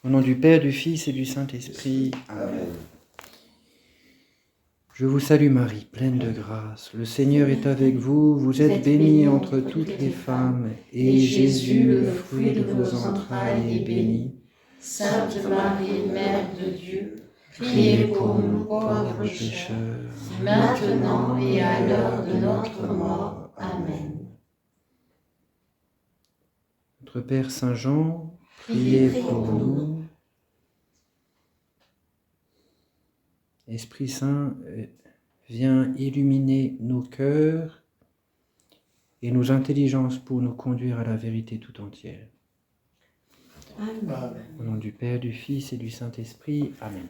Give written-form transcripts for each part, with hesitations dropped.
Au nom du Père, du Fils et du Saint-Esprit. Amen. Je vous salue Marie, pleine de grâce. Le Seigneur est avec vous. Vous êtes bénie entre toutes les femmes. Et Jésus, le fruit de vos entrailles, est béni. Sainte Marie, Mère de Dieu, Priez pour nous pauvres pécheurs, maintenant et à l'heure de notre mort. Amen. Notre Père Saint Jean, priez pour nous. Esprit Saint, viens illuminer nos cœurs et nos intelligences pour nous conduire à la vérité tout entière. Amen. Au nom du Père, du Fils et du Saint-Esprit. Amen.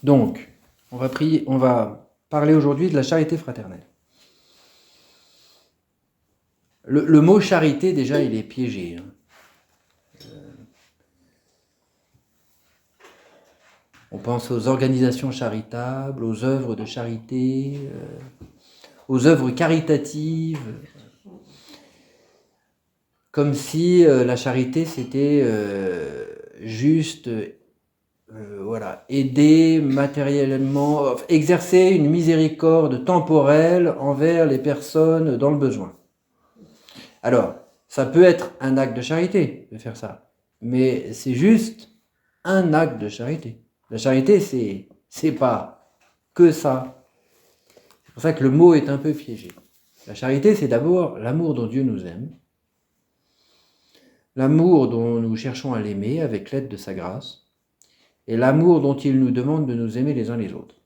Donc, on va parler aujourd'hui de la charité fraternelle. Le mot charité, déjà, il est piégé. On pense aux organisations charitables, aux œuvres de charité, aux œuvres caritatives, comme si la charité c'était juste aider matériellement, exercer une miséricorde temporelle envers les personnes dans le besoin. Alors, ça peut être un acte de charité de faire ça, mais c'est juste un acte de charité. La charité, c'est pas que ça. C'est pour ça que le mot est un peu piégé. La charité, c'est d'abord l'amour dont Dieu nous aime, l'amour dont nous cherchons à l'aimer avec l'aide de sa grâce, et l'amour dont il nous demande de nous aimer les uns les autres.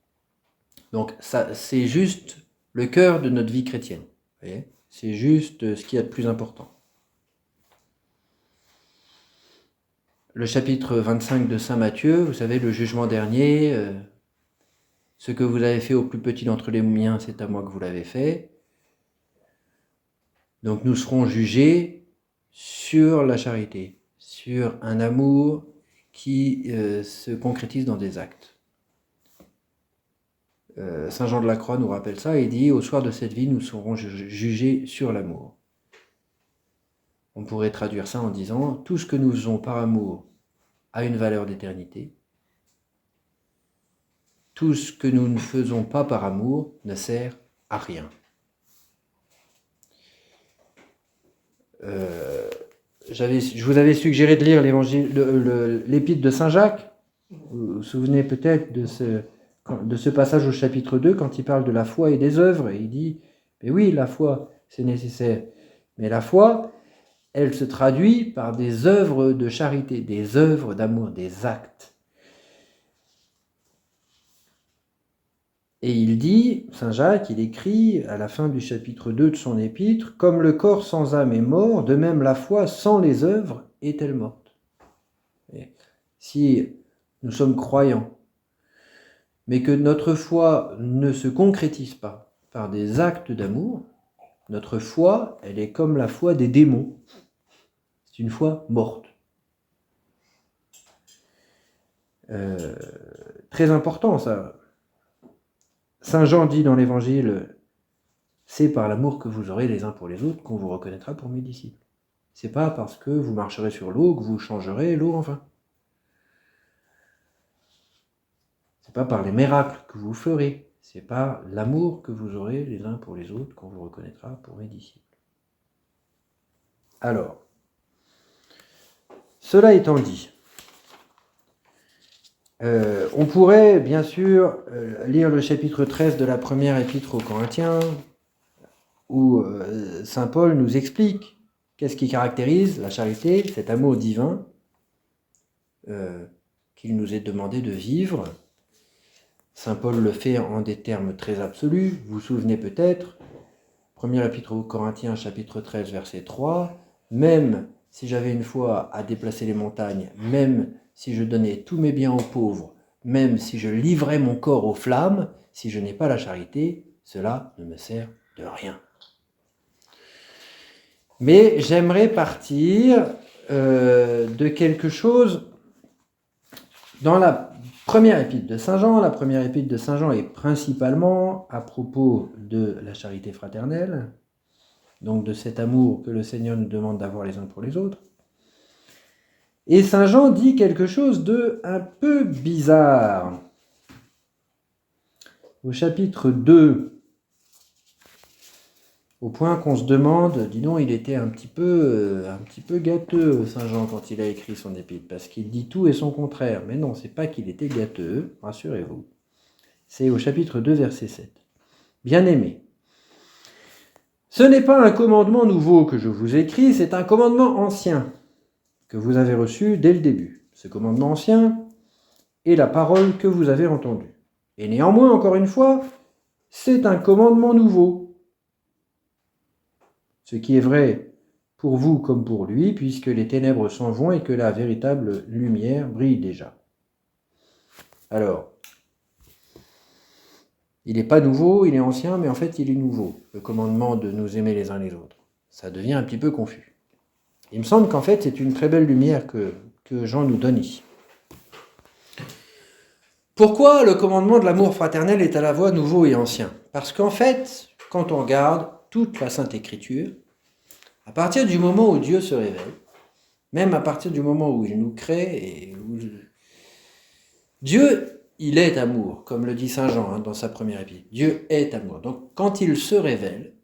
Donc, ça, c'est juste le cœur de notre vie chrétienne. Vous voyez ? C'est juste ce qu'il y a de plus important. Le chapitre 25 de Saint Matthieu, vous savez, le jugement dernier, ce que vous avez fait au plus petit d'entre les miens, c'est à moi que vous l'avez fait. Donc nous serons jugés sur la charité, sur un amour qui se concrétise dans des actes. Saint Jean de la Croix nous rappelle ça et dit « Au soir de cette vie, nous serons jugés sur l'amour ». On pourrait traduire ça en disant « Tout ce que nous faisons par amour a une valeur d'éternité. Tout ce que nous ne faisons pas par amour ne sert à rien. » Je vous avais suggéré de lire l'épître de Saint Jacques. Vous vous souvenez peut-être de ce passage au chapitre 2, quand il parle de la foi et des œuvres. Et il dit, mais oui, la foi, c'est nécessaire. Mais la foi, elle se traduit par des œuvres de charité, des œuvres d'amour, des actes. Et il dit, Saint Jacques, il écrit à la fin du chapitre 2 de son épître, « Comme le corps sans âme est mort, de même la foi sans les œuvres est-elle morte. » Si nous sommes croyants, mais que notre foi ne se concrétise pas par des actes d'amour, notre foi, elle est comme la foi des démons. C'est une foi morte. Très important ça. Saint Jean dit dans l'Évangile, c'est par l'amour que vous aurez les uns pour les autres qu'on vous reconnaîtra pour mes disciples. C'est pas parce que vous marcherez sur l'eau que vous changerez l'eau en vin. C'est pas par les miracles que vous ferez. C'est par l'amour que vous aurez les uns pour les autres qu'on vous reconnaîtra pour mes disciples. Alors, cela étant dit, on pourrait bien sûr lire le chapitre 13 de la première épître aux Corinthiens, où saint Paul nous explique qu'est-ce qui caractérise la charité, cet amour divin qu'il nous est demandé de vivre. Saint Paul le fait en des termes très absolus. Vous vous souvenez peut-être, première épître aux Corinthiens, chapitre 13, verset 3, « Même si j'avais une foi à déplacer les montagnes, même si je donnais tous mes biens aux pauvres, même si je livrais mon corps aux flammes, si je n'ai pas la charité, cela ne me sert de rien. » Mais j'aimerais partir de quelque chose dans la première épître de Saint Jean. La première épître de Saint Jean est principalement à propos de la charité fraternelle, donc de cet amour que le Seigneur nous demande d'avoir les uns pour les autres. Et Saint Jean dit quelque chose de un peu bizarre. Au chapitre 2, au point qu'on se demande, dis donc, il était un petit peu gâteux, Saint Jean, quand il a écrit son épître, parce qu'il dit tout et son contraire. Mais non, c'est pas qu'il était gâteux, rassurez-vous. C'est au chapitre 2, verset 7. Bien-aimés, ce n'est pas un commandement nouveau que je vous écris, c'est un commandement ancien que vous avez reçu dès le début. Ce commandement ancien est la parole que vous avez entendue. Et néanmoins, encore une fois, c'est un commandement nouveau. Ce qui est vrai pour vous comme pour lui, puisque les ténèbres s'en vont et que la véritable lumière brille déjà. Alors, il n'est pas nouveau, il est ancien, mais en fait il est nouveau, le commandement de nous aimer les uns les autres. Ça devient un petit peu confus. Il me semble qu'en fait c'est une très belle lumière que Jean nous donne ici. Pourquoi le commandement de l'amour fraternel est à la fois nouveau et ancien? Parce qu'en fait, quand on regarde toute la Sainte Écriture, à partir du moment où Dieu se révèle, même à partir du moment où il nous crée, et où Dieu, il est amour, comme le dit Saint Jean dans sa première épître. Dieu est amour. Donc quand il se révèle,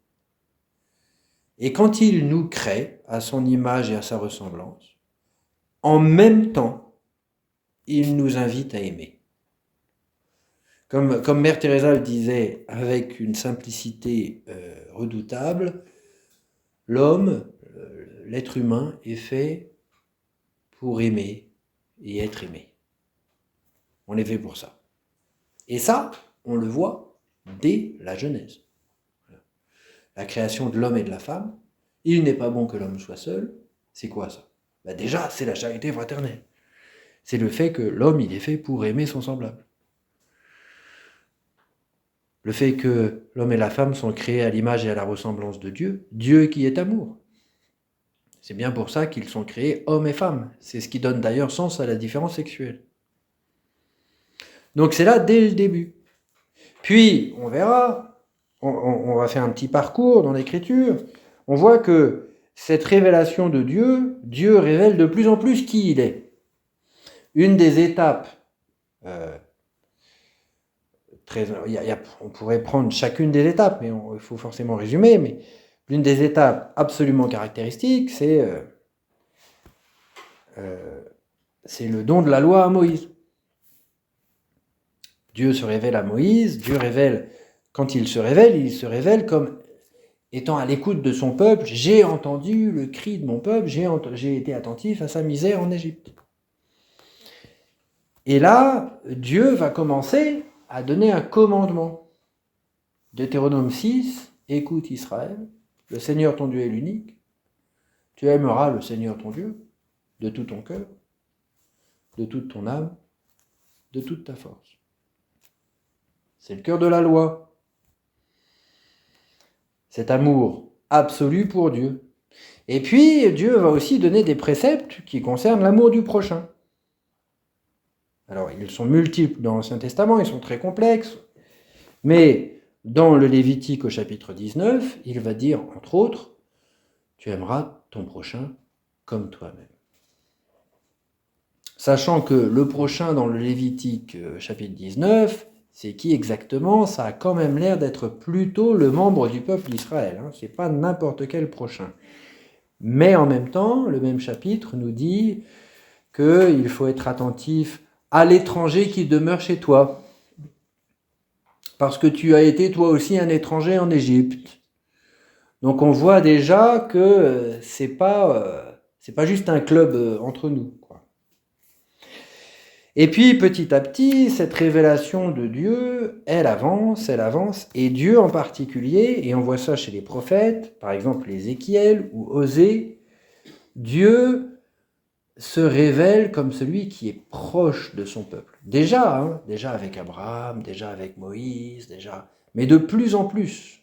et quand il nous crée à son image et à sa ressemblance, en même temps, il nous invite à aimer. Comme Mère Teresa le disait avec une simplicité redoutable, l'homme, l'être humain, est fait pour aimer et être aimé. On est fait pour ça. Et ça, on le voit dès la Genèse. La création de l'homme et de la femme, il n'est pas bon que l'homme soit seul. C'est quoi ça? Déjà, c'est la charité fraternelle. C'est le fait que l'homme, il est fait pour aimer son semblable. Le fait que l'homme et la femme sont créés à l'image et à la ressemblance de Dieu, Dieu qui est amour. C'est bien pour ça qu'ils sont créés hommes et femmes. C'est ce qui donne d'ailleurs sens à la différence sexuelle. Donc c'est là dès le début. Puis, on verra, on va faire un petit parcours dans l'Écriture, on voit que cette révélation de Dieu, Dieu révèle de plus en plus qui il est. Une des étapes, on pourrait prendre chacune des étapes, mais il faut forcément résumer, mais l'une des étapes absolument caractéristiques, c'est le don de la loi à Moïse. Dieu se révèle à Moïse, Dieu révèle, quand il se révèle comme étant à l'écoute de son peuple. J'ai entendu le cri de mon peuple, j'ai été attentif à sa misère en Égypte. Et là, Dieu va commencer à donner un commandement. Deutéronome 6, écoute Israël, le Seigneur ton Dieu est l'unique, tu aimeras le Seigneur ton Dieu de tout ton cœur, de toute ton âme, de toute ta force. C'est le cœur de la loi. Cet amour absolu pour Dieu. Et puis, Dieu va aussi donner des préceptes qui concernent l'amour du prochain. Alors, ils sont multiples dans l'Ancien Testament, ils sont très complexes, mais dans le Lévitique au chapitre 19, il va dire, entre autres, tu aimeras ton prochain comme toi-même. Sachant que le prochain dans le Lévitique chapitre 19, c'est qui exactement? Ça a quand même l'air d'être plutôt le membre du peuple d'Israël. C'est pas n'importe quel prochain. Mais en même temps, le même chapitre nous dit qu'il faut être attentif à l'étranger qui demeure chez toi. Parce que tu as été toi aussi un étranger en Égypte. Donc on voit déjà que c'est pas juste un club entre nous, quoi. Et puis petit à petit, cette révélation de Dieu, elle avance, et Dieu en particulier, et on voit ça chez les prophètes, par exemple Ézéchiel ou Osée, Dieu se révèle comme celui qui est proche de son peuple. Déjà avec Abraham, déjà avec Moïse, mais de plus en plus.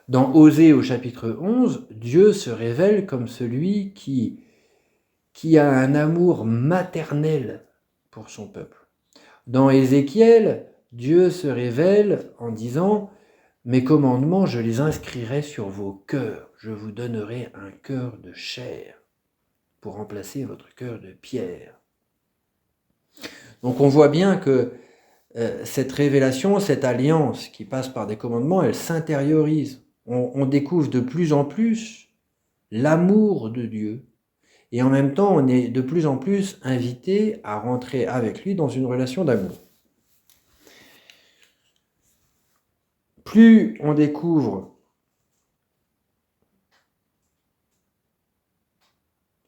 Dans Osée au chapitre 11, Dieu se révèle comme celui qui a un amour maternel pour son peuple. Dans Ézéchiel, Dieu se révèle en disant « Mes commandements, je les inscrirai sur vos cœurs, je vous donnerai un cœur de chair. » pour remplacer votre cœur de pierre. Donc on voit bien que cette révélation, cette alliance qui passe par des commandements, elle s'intériorise. On découvre de plus en plus l'amour de Dieu. Et en même temps, on est de plus en plus invité à rentrer avec lui dans une relation d'amour. Plus on découvre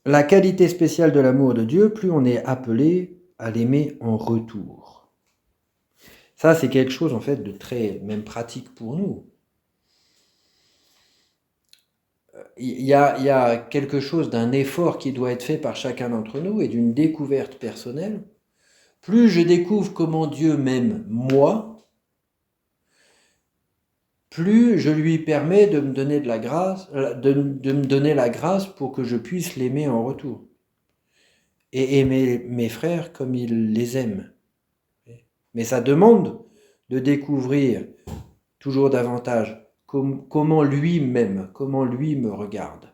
la qualité spéciale de l'amour de Dieu, plus on est appelé à l'aimer en retour. Ça, c'est quelque chose en fait de très même pratique pour nous. Il y a quelque chose d'un effort qui doit être fait par chacun d'entre nous et d'une découverte personnelle. Plus je découvre comment Dieu m'aime moi, plus je lui permets de me donner de la grâce, de me donner la grâce pour que je puisse l'aimer en retour. Et aimer mes frères comme il les aime. Mais ça demande de découvrir toujours davantage comment lui m'aime, comment lui me regarde.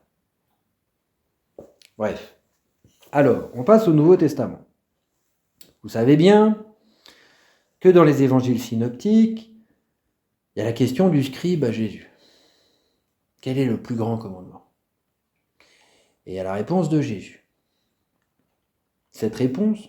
Bref. Alors, on passe au Nouveau Testament. Vous savez bien que dans les évangiles synoptiques, il y a la question du scribe à Jésus. Quel est le plus grand commandement? Et il y a la réponse de Jésus. Cette réponse,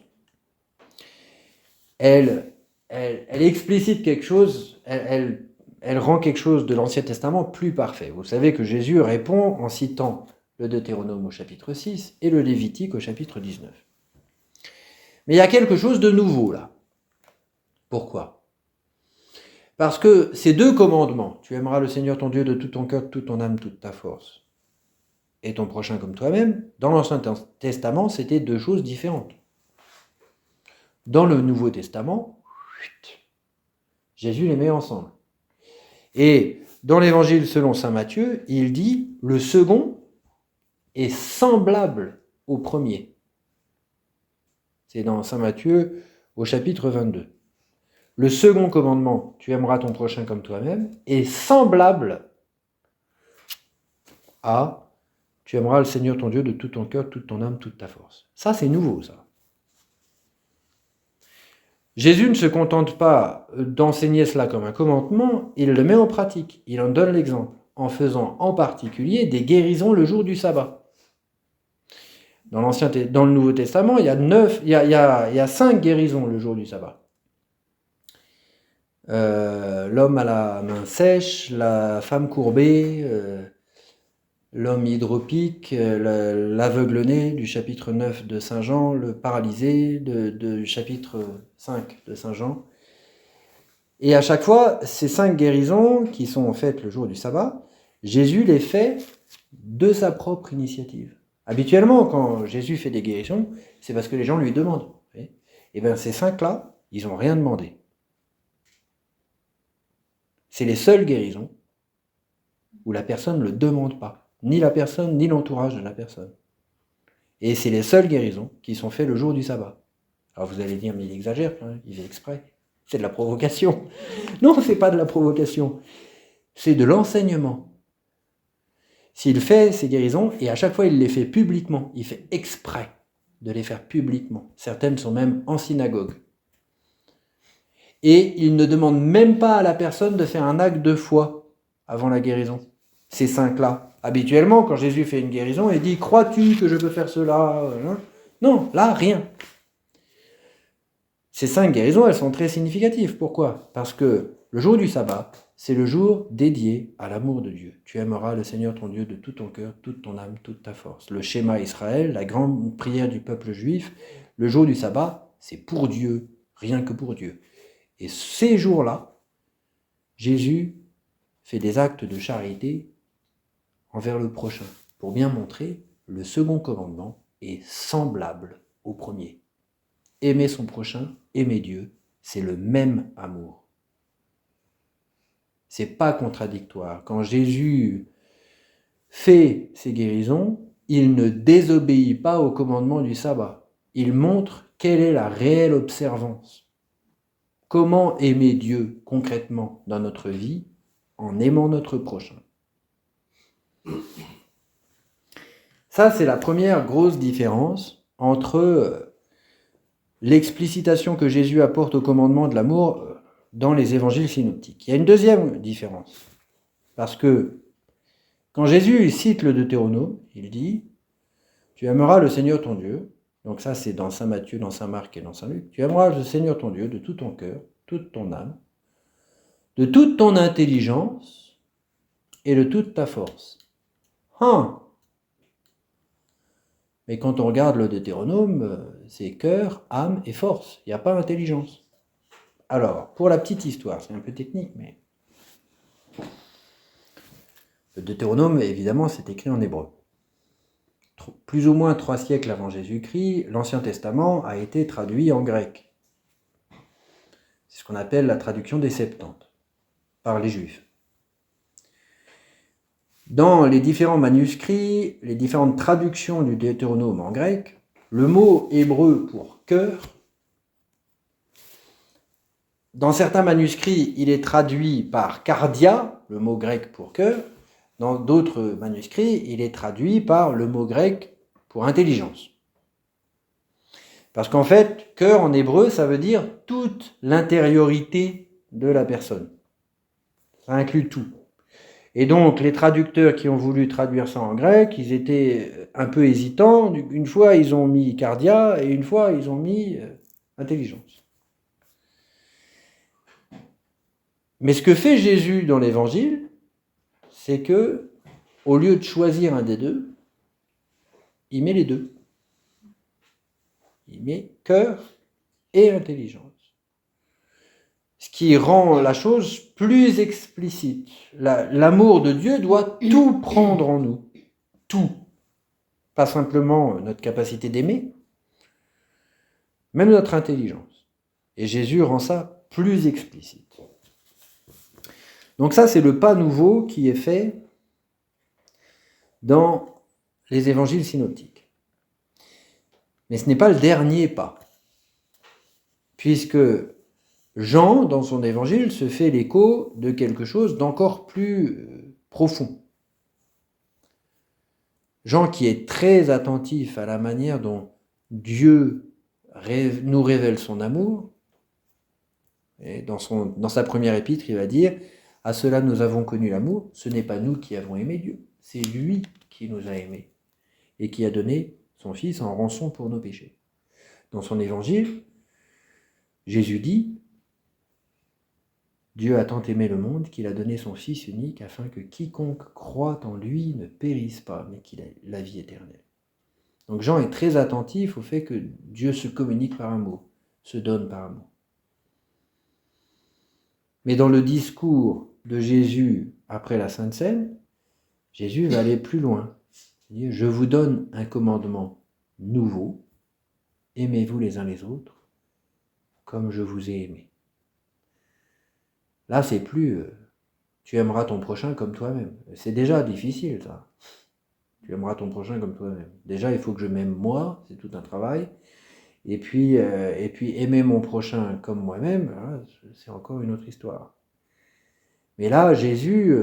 elle explicite quelque chose, elle rend quelque chose de l'Ancien Testament plus parfait. Vous savez que Jésus répond en citant le Deutéronome au chapitre 6 et le Lévitique au chapitre 19. Mais il y a quelque chose de nouveau là. Pourquoi? Parce que ces deux commandements, tu aimeras le Seigneur ton Dieu de tout ton cœur, de toute ton âme, toute ta force, et ton prochain comme toi-même, dans l'Ancien Testament, c'était deux choses différentes. Dans le Nouveau Testament, Jésus les met ensemble. Et dans l'Évangile selon saint Matthieu, il dit « le second est semblable au premier ». C'est dans saint Matthieu au chapitre 22. Le second commandement, tu aimeras ton prochain comme toi-même, est semblable à tu aimeras le Seigneur ton Dieu de tout ton cœur, toute ton âme, toute ta force. Ça, c'est nouveau, ça. Jésus ne se contente pas d'enseigner cela comme un commandement, il le met en pratique, il en donne l'exemple, en faisant en particulier des guérisons le jour du sabbat. Dans le Nouveau Testament, il y a 5 guérisons le jour du sabbat. L'homme à la main sèche, la femme courbée, l'homme hydropique, l'aveugle-né du chapitre 9 de Saint Jean, le paralysé du chapitre 5 de Saint Jean. Et à chaque fois, ces 5 guérisons, qui sont faites le jour du sabbat, Jésus les fait de sa propre initiative. Habituellement, quand Jésus fait des guérisons, c'est parce que les gens lui demandent. Et bien ces 5-là, ils n'ont rien demandé. C'est les seules guérisons où la personne ne le demande pas. Ni la personne, ni l'entourage de la personne. Et c'est les seules guérisons qui sont faites le jour du sabbat. Alors vous allez dire, mais il exagère, hein, il fait exprès. C'est de la provocation. Non, c'est pas de la provocation. C'est de l'enseignement. S'il fait ces guérisons, et à chaque fois il les fait publiquement, il fait exprès de les faire publiquement. Certaines sont même en synagogue. Et il ne demande même pas à la personne de faire un acte de foi avant la guérison. Ces 5-là. Habituellement, quand Jésus fait une guérison, il dit « Crois-tu que je peux faire cela ?» Non, là, rien. Ces 5 guérisons, elles sont très significatives. Pourquoi? Parce que le jour du sabbat, c'est le jour dédié à l'amour de Dieu. Tu aimeras le Seigneur ton Dieu de tout ton cœur, toute ton âme, toute ta force. Le schéma Israël, la grande prière du peuple juif, le jour du sabbat, c'est pour Dieu, rien que pour Dieu. Et ces jours-là, Jésus fait des actes de charité envers le prochain, pour bien montrer le second commandement est semblable au premier. Aimer son prochain, aimer Dieu, c'est le même amour. C'est pas contradictoire. Quand Jésus fait ses guérisons, il ne désobéit pas au commandement du sabbat. Il montre quelle est la réelle observance. Comment aimer Dieu concrètement dans notre vie en aimant notre prochain. Ça, c'est la première grosse différence entre l'explicitation que Jésus apporte au commandement de l'amour dans les évangiles synoptiques. Il y a une deuxième différence, parce que quand Jésus cite le Deutéronome, il dit « Tu aimeras le Seigneur ton Dieu ». Donc ça, c'est dans Saint Matthieu, dans Saint Marc et dans Saint Luc. « Tu aimeras le Seigneur ton Dieu de tout ton cœur, toute ton âme, de toute ton intelligence et de toute ta force. » Mais quand on regarde le Deutéronome, c'est cœur, âme et force. Il n'y a pas intelligence. Alors, pour la petite histoire, c'est un peu technique, mais le Deutéronome, évidemment, c'est écrit en hébreu. Plus ou moins 3 siècles avant Jésus-Christ, l'Ancien Testament a été traduit en grec. C'est ce qu'on appelle la traduction des Septante, par les Juifs. Dans les différents manuscrits, les différentes traductions du Deutéronome en grec, le mot hébreu pour cœur, dans certains manuscrits, il est traduit par cardia, le mot grec pour cœur. Dans d'autres manuscrits, il est traduit par le mot grec pour intelligence. Parce qu'en fait, cœur en hébreu, ça veut dire toute l'intériorité de la personne. Ça inclut tout. Et donc, les traducteurs qui ont voulu traduire ça en grec, ils étaient un peu hésitants. Une fois, ils ont mis cardia et une fois, ils ont mis intelligence. Mais ce que fait Jésus dans l'Évangile, c'est que, au lieu de choisir un des deux, il met les deux. Il met cœur et intelligence. Ce qui rend la chose plus explicite. L'amour de Dieu doit tout prendre en nous. Tout. Pas simplement notre capacité d'aimer, même notre intelligence. Et Jésus rend ça plus explicite. Donc ça, c'est le pas nouveau qui est fait dans les évangiles synoptiques. Mais ce n'est pas le dernier pas. Puisque Jean, dans son évangile, se fait l'écho de quelque chose d'encore plus profond. Jean qui est très attentif à la manière dont Dieu nous révèle son amour, et dans sa première épître, il va dire « À cela nous avons connu l'amour, ce n'est pas nous qui avons aimé Dieu, c'est lui qui nous a aimés et qui a donné son Fils en rançon pour nos péchés. » Dans son évangile, Jésus dit « Dieu a tant aimé le monde qu'il a donné son Fils unique afin que quiconque croit en lui ne périsse pas, mais qu'il ait la vie éternelle. » Donc Jean est très attentif au fait que Dieu se communique par amour, se donne par amour. Mais dans le discours de Jésus après la Sainte Seine, Jésus va aller plus loin. Il dit « Je vous donne un commandement nouveau, aimez-vous les uns les autres, comme je vous ai aimé. » Là, c'est plus tu aimeras ton prochain comme toi-même. C'est déjà difficile, ça. Tu aimeras ton prochain comme toi-même. Déjà, il faut que je m'aime moi, c'est tout un travail. Et puis aimer mon prochain comme moi-même, c'est encore une autre histoire. Mais là, Jésus,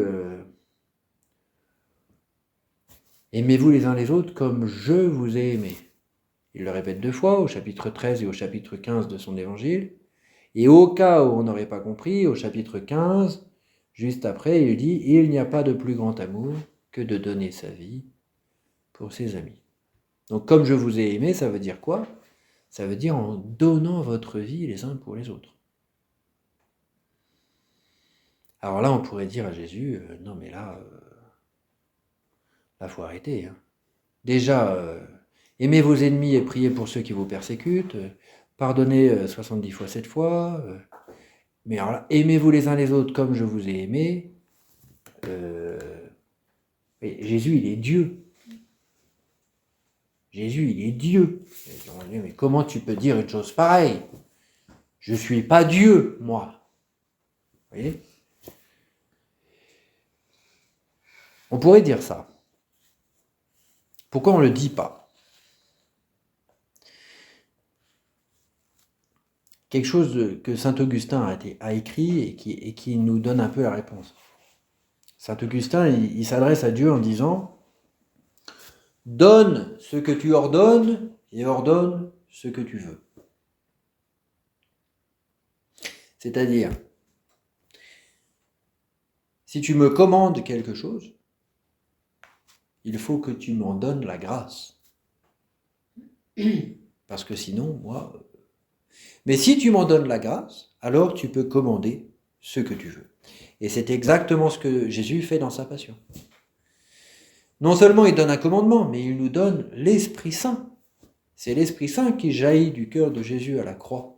aimez-vous les uns les autres comme je vous ai aimé. Il le répète 2 fois, au chapitre 13 et au chapitre 15 de son évangile. Et au cas où on n'aurait pas compris, au chapitre 15, juste après, il dit « Il n'y a pas de plus grand amour que de donner sa vie pour ses amis. » Donc comme je vous ai aimé, ça veut dire quoi ? Ça veut dire en donnant votre vie les uns pour les autres. Alors là, on pourrait dire à Jésus, non mais là, faut arrêter. Hein. Déjà, aimez vos ennemis et priez pour ceux qui vous persécutent, pardonnez 70 fois 7 fois, mais alors là, aimez-vous les uns les autres comme je vous ai aimé. Jésus, il est Dieu. Jésus, il est Dieu. On dit, mais comment tu peux dire une chose pareille ? Je ne suis pas Dieu, moi. Vous voyez ? On pourrait dire ça. Pourquoi on ne le dit pas ? Quelque chose que saint Augustin a écrit et qui nous donne un peu la réponse. Saint Augustin, il s'adresse à Dieu en disant « donne ce que tu ordonnes et ordonne ce que tu veux. C'est-à-dire, si tu me commandes quelque chose, il faut que tu m'en donnes la grâce. Parce que sinon, moi... Mais si tu m'en donnes la grâce, alors tu peux commander ce que tu veux. Et c'est exactement ce que Jésus fait dans sa passion. Non seulement il donne un commandement, mais il nous donne l'Esprit Saint. C'est l'Esprit Saint qui jaillit du cœur de Jésus à la croix.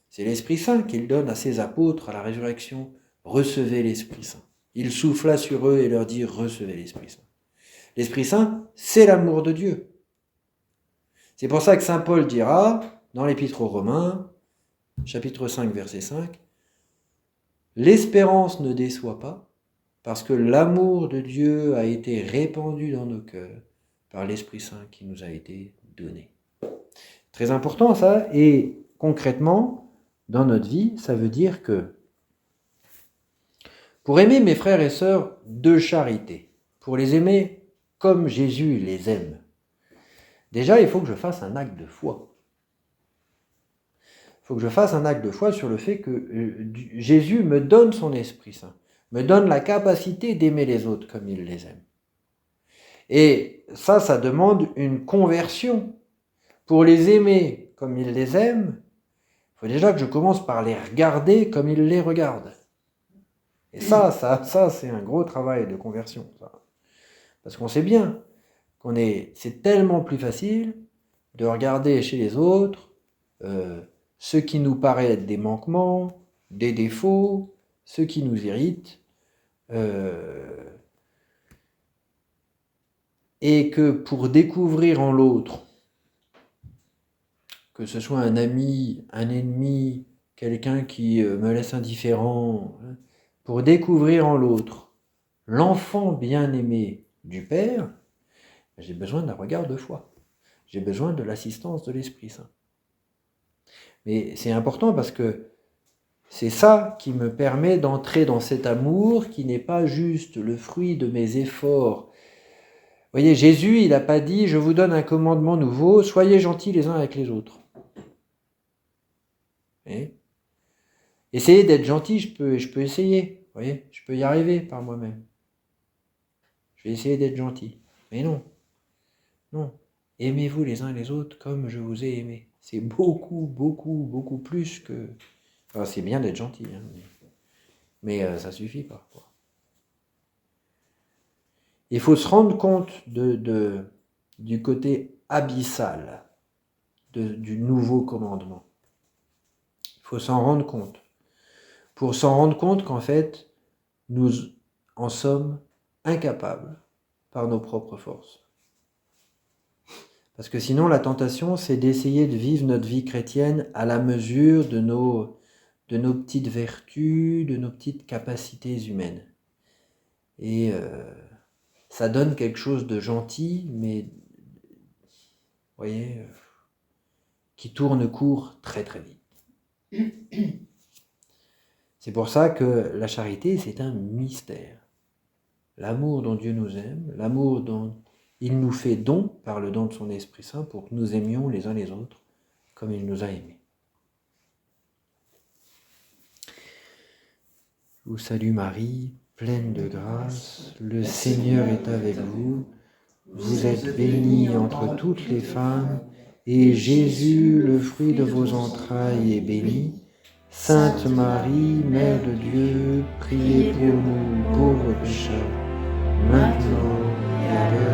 C'est l'Esprit Saint qu'il donne à ses apôtres à la résurrection. Recevez l'Esprit Saint. Il souffla sur eux et leur dit, recevez l'Esprit Saint. L'Esprit Saint, c'est l'amour de Dieu. C'est pour ça que saint Paul dira, dans l'Épître aux Romains, chapitre 5, verset 5, « L'espérance ne déçoit pas, parce que l'amour de Dieu a été répandu dans nos cœurs par l'Esprit Saint qui nous a été donné. » Très important ça, et concrètement, dans notre vie, ça veut dire que pour aimer mes frères et sœurs de charité, pour les aimer comme Jésus les aime, déjà il faut que je fasse un acte de foi. Il faut que je fasse un acte de foi sur le fait que Jésus me donne son Esprit Saint, me donne la capacité d'aimer les autres comme il les aime. Et ça demande une conversion. Pour les aimer comme il les aime, il faut déjà que je commence par les regarder comme il les regarde. Et ça c'est un gros travail de conversion. Ça. Parce qu'on sait bien c'est tellement plus facile de regarder chez les autres ce qui nous paraît être des manquements, des défauts, ce qui nous irrite, et que pour découvrir en l'autre, que ce soit un ami, un ennemi, quelqu'un qui me laisse indifférent, pour découvrir en l'autre l'enfant bien-aimé du Père, j'ai besoin d'un regard de foi. J'ai besoin de l'assistance de l'Esprit Saint. Mais c'est important parce que c'est ça qui me permet d'entrer dans cet amour qui n'est pas juste le fruit de mes efforts. Vous voyez, Jésus, il n'a pas dit « Je vous donne un commandement nouveau, soyez gentils les uns avec les autres ». Essayer d'être gentil, je peux essayer. Vous voyez, je peux y arriver par moi-même. Je vais essayer d'être gentil. Mais non. Aimez-vous les uns les autres comme je vous ai aimé. C'est beaucoup, beaucoup, beaucoup plus que... Enfin, c'est bien d'être gentil, hein, mais ça suffit pas. Quoi. Il faut se rendre compte du côté abyssal du nouveau commandement. Il faut s'en rendre compte. Pour s'en rendre compte qu'en fait, nous en sommes incapables par nos propres forces. Parce que sinon, la tentation, c'est d'essayer de vivre notre vie chrétienne à la mesure de nos petites vertus, de nos petites capacités humaines. Et ça donne quelque chose de gentil, mais, vous voyez, qui tourne court très très vite. C'est pour ça que la charité, c'est un mystère. L'amour dont Dieu nous aime, l'amour dont il nous fait don par le don de son Esprit Saint pour que nous aimions les uns les autres comme il nous a aimés. Je vous salue Marie, pleine de grâce, le Seigneur est avec vous. Vous êtes bénie entre toutes les femmes, et Jésus, le fruit de vos entrailles, est béni. Sainte Marie, Mère de Dieu, priez pour nous pauvres pécheurs, maintenant et à l'heure